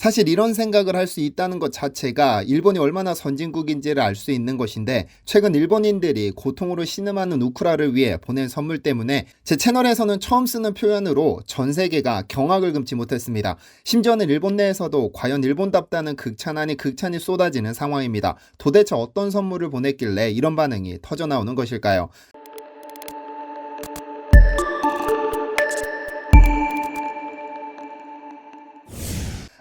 사실 이런 생각을 할 수 있다는 것 자체가 일본이 얼마나 선진국인지를 알 수 있는 것인데, 최근 일본인들이 고통으로 신음하는 우크라를 위해 보낸 선물 때문에 제 채널에서는 처음 쓰는 표현으로 전 세계가 경악을 금치 못했습니다. 심지어는 일본 내에서도 과연 일본답다는 극찬 아닌 극찬이 쏟아지는 상황입니다. 도대체 어떤 선물을 보냈길래 이런 반응이 터져나오는 것일까요?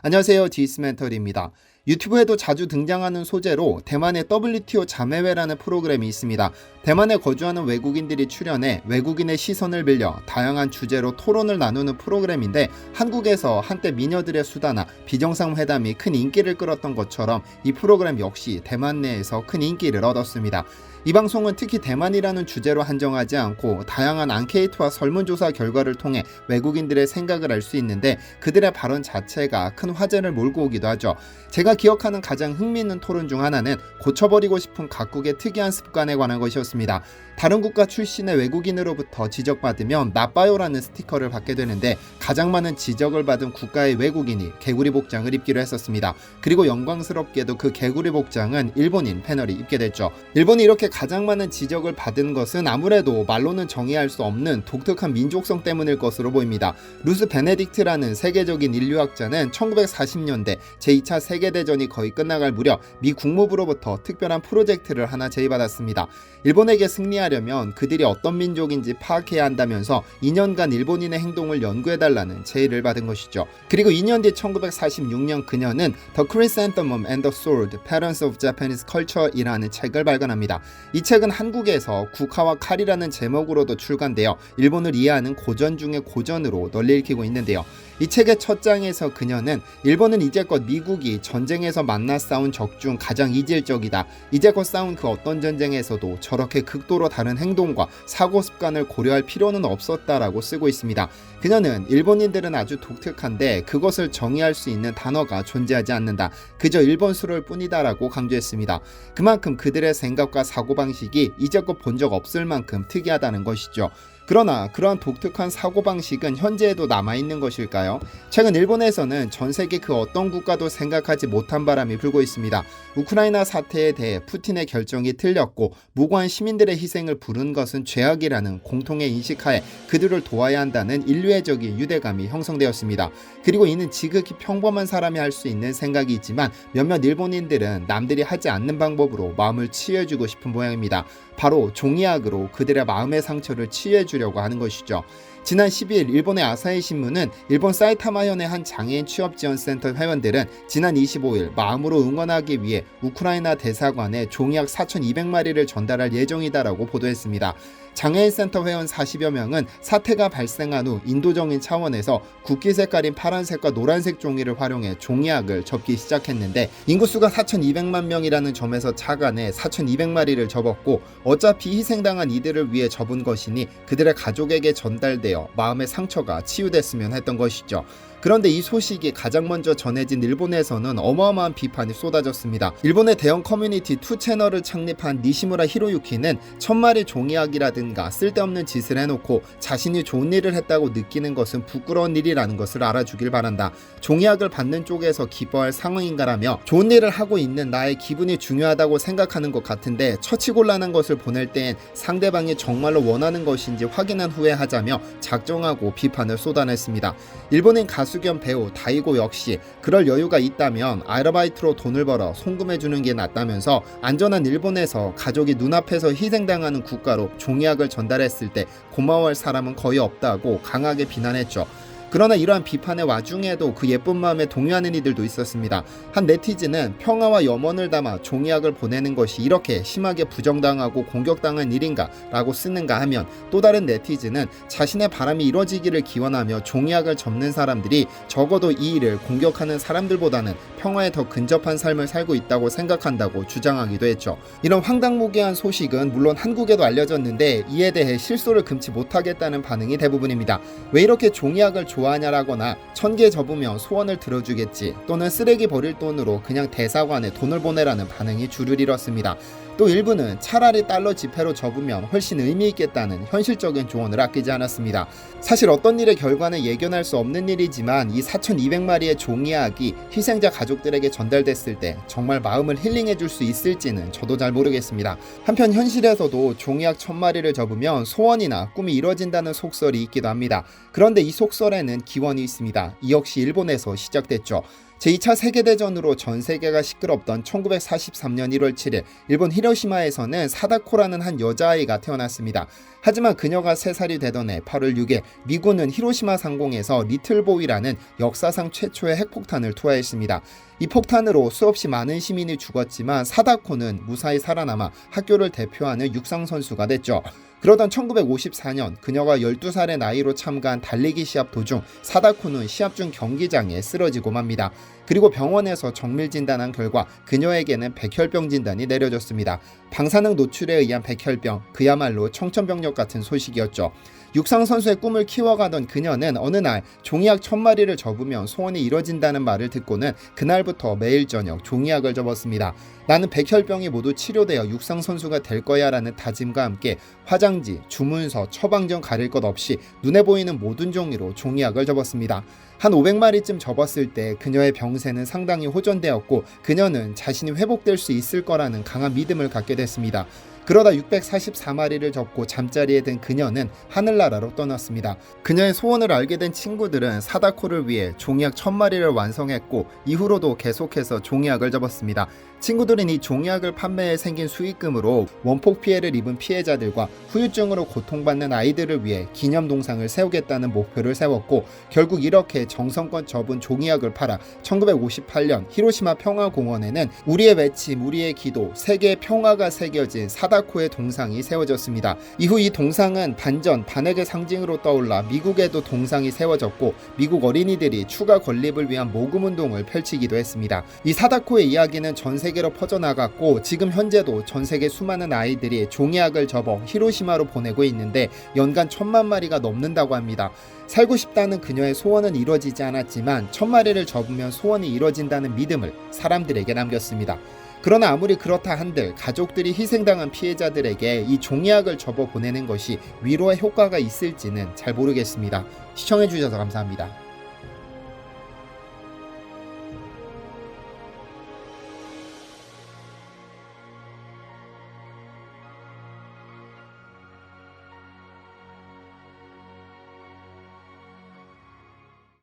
안녕하세요, 디스멘털입니다. 유튜브에도 자주 등장하는 소재로 대만의 WTO 자매회라는 프로그램이 있습니다. 대만에 거주하는 외국인들이 출연해 외국인의 시선을 빌려 다양한 주제로 토론을 나누는 프로그램인데, 한국에서 한때 미녀들의 수다나 비정상회담이 큰 인기를 끌었던 것처럼 이 프로그램 역시 대만 내에서 큰 인기를 얻었습니다. 이 방송은 특히 대만이라는 주제로 한정하지 않고 다양한 앙케이트와 설문조사 결과를 통해 외국인들의 생각을 알 수 있는데, 그들의 발언 자체가 큰 화제를 몰고 오기도 하죠. 제가 기억하는 가장 흥미있는 토론 중 하나는 고쳐버리고 싶은 각국의 특이한 습관에 관한 것이었습니다. 다른 국가 출신의 외국인으로부터 지적받으면 나빠요라는 스티커를 받게 되는데, 가장 많은 지적을 받은 국가의 외국인이 개구리 복장을 입기로 했었습니다. 그리고 영광스럽게도 그 개구리 복장은 일본인 패널이 입게 됐죠. 일본이 이렇게 가장 많은 지적을 받은 것은 아무래도 말로는 정의할 수 없는 독특한 민족성 때문일 것으로 보입니다. 루스 베네딕트라는 세계적인 인류학자는 1940년대 제2차 세계대전이 거의 끝나갈 무렵 미 국무부로부터 특별한 프로젝트를 하나 제의받았습니다. 일본에게 승리하려면 그들이 어떤 민족인지 파악해야 한다면서 2년간 일본인의 행동을 연구해달라는 제의를 받은 것이죠. 그리고 2년 뒤 1946년 그녀는 The Chrysanthemum and the Sword: Patterns of Japanese Culture 이라는 책을 발간합니다. 이 책은 한국에서 국화와 칼이라는 제목으로도 출간되어 일본을 이해하는 고전 중의 고전으로 널리 읽히고 있는데요. 이 책의 첫 장에서 그녀는 일본은 이제껏 미국이 전쟁에서 만나 싸운 적 중 가장 이질적이다. 이제껏 싸운 그 어떤 전쟁에서도 저렇게 극도로 다른 행동과 사고 습관을 고려할 필요는 없었다라고 쓰고 있습니다. 그녀는 일본인들은 아주 독특한데 그것을 정의할 수 있는 단어가 존재하지 않는다. 그저 일본스러울 뿐이다라고 강조했습니다. 그만큼 그들의 생각과 사고방식이 이제껏 본 적 없을 만큼 특이하다는 것이죠. 그러나 그러한 독특한 사고방식은 현재에도 남아있는 것일까요? 최근 일본에서는 전 세계 그 어떤 국가도 생각하지 못한 바람이 불고 있습니다. 우크라이나 사태에 대해 푸틴의 결정이 틀렸고 무고한 시민들의 희생을 부른 것은 죄악이라는 공통의 인식하에 그들을 도와야 한다는 인류애적인 유대감이 형성되었습니다. 그리고 이는 지극히 평범한 사람이 할 수 있는 생각이지만 몇몇 일본인들은 남들이 하지 않는 방법으로 마음을 치유해주고 싶은 모양입니다. 바로 종이학으로 그들의 마음의 상처를 치유해주려고 하는 것이죠. 지난 12일 일본의 아사히 신문은 일본 사이타마현의 한 장애인 취업지원센터 회원들은 지난 25일 마음으로 응원하기 위해 우크라이나 대사관에 종이약 4,200마리를 전달할 예정이다라고 보도했습니다. 장애인 센터 회원 40여 명은 사태가 발생한 후 인도적인 차원에서 국기 색깔인 파란색과 노란색 종이를 활용해 종이약을 접기 시작했는데, 인구수가 4,200만 명이라는 점에서 착안해 4,200마리를 접었고, 어차피 희생당한 이들을 위해 접은 것이니 그들의 가족에게 전달되어 마음의 상처가 치유됐으면 했던 것이죠. 그런데 이 소식이 가장 먼저 전해진 일본에서는 어마어마한 비판이 쏟아졌습니다. 일본의 대형 커뮤니티 2채널을 창립한 니시무라 히로유키는 1000마리 종이약이라든가 쓸데없는 짓을 해놓고 자신이 좋은 일을 했다고 느끼는 것은 부끄러운 일이라는 것을 알아주길 바란다. 종이약을 받는 쪽에서 기뻐할 상황인가라며 좋은 일을 하고 있는 나의 기분이 중요하다고 생각하는 것 같은데 처치곤란한 것을 보낼 때엔 상대방이 정말로 원하는 것인지 확인한 후에 하자며 작정하고 비판을 쏟아냈습니다. 일본인 가수 겸 배우 다이고 역시 그럴 여유가 있다면 아르바이트로 돈을 벌어 송금해주는 게 낫다면서 안전한 일본에서 가족이 눈앞에서 희생당하는 국가로 종이약을 전달했을 때 고마워할 사람은 거의 없다고 강하게 비난했죠. 그러나 이러한 비판의 와중에도 그 예쁜 마음에 동요하는 이들도 있었습니다. 한 네티즌은 평화와 염원을 담아 종이약을 보내는 것이 이렇게 심하게 부정당하고 공격당한 일인가 라고 쓰는가 하면, 또 다른 네티즌은 자신의 바람이 이뤄지기를 기원하며 종이약을 접는 사람들이 적어도 이 일을 공격하는 사람들보다는 평화에 더 근접한 삶을 살고 있다고 생각한다고 주장하기도 했죠. 이런 황당무계한 소식은 물론 한국에도 알려졌는데 이에 대해 실소를 금치 못하겠다는 반응이 대부분입니다. 왜 이렇게 종이약을 좋아하냐라거나 1000개 접으면 소원을 들어주겠지, 또는 쓰레기 버릴 돈으로 그냥 대사관에 돈을 보내라는 반응이 주를 이뤘습니다. 또 일부는 차라리 달러 지폐로 접으면 훨씬 의미 있겠다는 현실적인 조언을 아끼지 않았습니다. 사실 어떤 일의 결과는 예견할 수 없는 일이지만 이 4,200마리의 종이약이 희생자 가족들에게 전달됐을 때 정말 마음을 힐링해 줄 수 있을지는 저도 잘 모르겠습니다. 한편 현실에서도 종이약 1,000마리를 접으면 소원이나 꿈이 이뤄진다는 속설이 있기도 합니다. 그런데 이 속설에는 기원이 있습니다. 이 역시 일본에서 시작됐죠. 제2차 세계대전으로 전 세계가 시끄럽던 1943년 1월 7일 일본 히로시마에서는 사다코라는 한 여자아이가 태어났습니다. 하지만 그녀가 3살이 되던 해 8월 6일 미군은 히로시마 상공에서 리틀보이라는 역사상 최초의 핵폭탄을 투하했습니다. 이 폭탄으로 수없이 많은 시민이 죽었지만 사다코는 무사히 살아남아 학교를 대표하는 육상선수가 됐죠. 그러던 1954년 그녀가 12살의 나이로 참가한 달리기 시합 도중 사다코는 시합 중 경기장에 쓰러지고 맙니다. 그리고 병원에서 정밀 진단한 결과 그녀에게는 백혈병 진단이 내려졌습니다. 방사능 노출에 의한 백혈병, 그야말로 청천벽력 같은 소식이었죠. 육상선수의 꿈을 키워가던 그녀는 어느 날 종이약 1,000마리를 접으면 소원이 이뤄진다는 말을 듣고는 그날부터 매일 저녁 종이약을 접었습니다. 나는 백혈병이 모두 치료되어 육상선수가 될 거야 라는 다짐과 함께 화장지, 주문서, 처방전 가릴 것 없이 눈에 보이는 모든 종이로 종이약을 접었습니다. 한 500마리쯤 접었을 때 그녀의 병세는 상당히 호전되었고 그녀는 자신이 회복될 수 있을 거라는 강한 믿음을 갖게 됐습니다. 그러다 644마리를 접고 잠자리에 든 그녀는 하늘나라로 떠났습니다. 그녀의 소원을 알게 된 친구들은 사다코를 위해 종이약 1,000마리를 완성했고 이후로도 계속해서 종이약을 접었습니다. 친구들은 이 종이약을 판매해 생긴 수익금으로 원폭 피해를 입은 피해자들과 후유증으로 고통받는 아이들을 위해 기념동상을 세우겠다는 목표를 세웠고 결국 이렇게 정성껏 접은 종이약을 팔아 1958년 히로시마 평화공원에는 우리의 외침, 우리의 기도, 세계의 평화가 새겨진 사다코의 동상이 세워졌습니다. 이후 이 동상은 반전, 반핵의 상징으로 떠올라 미국에도 동상이 세워졌고 미국 어린이들이 추가 건립을 위한 모금운동을 펼치기도 했습니다. 이 사다코의 이야기는 전 세계로 퍼져나갔고 지금 현재도 전 세계 수많은 아이들이 종이약을 접어 히로시마로 보내고 있는데 연간 1,000만 마리가 넘는다고 합니다. 살고 싶다는 그녀의 소원은 이루어지지 않았지만 1,000마리를 접으면 소원이 이루어진다는 믿음을 사람들에게 남겼습니다. 그러나 아무리 그렇다 한들 가족들이 희생당한 피해자들에게 이 종이약을 접어 보내는 것이 위로의 효과가 있을지는 잘 모르겠습니다. 시청해주셔서 감사합니다.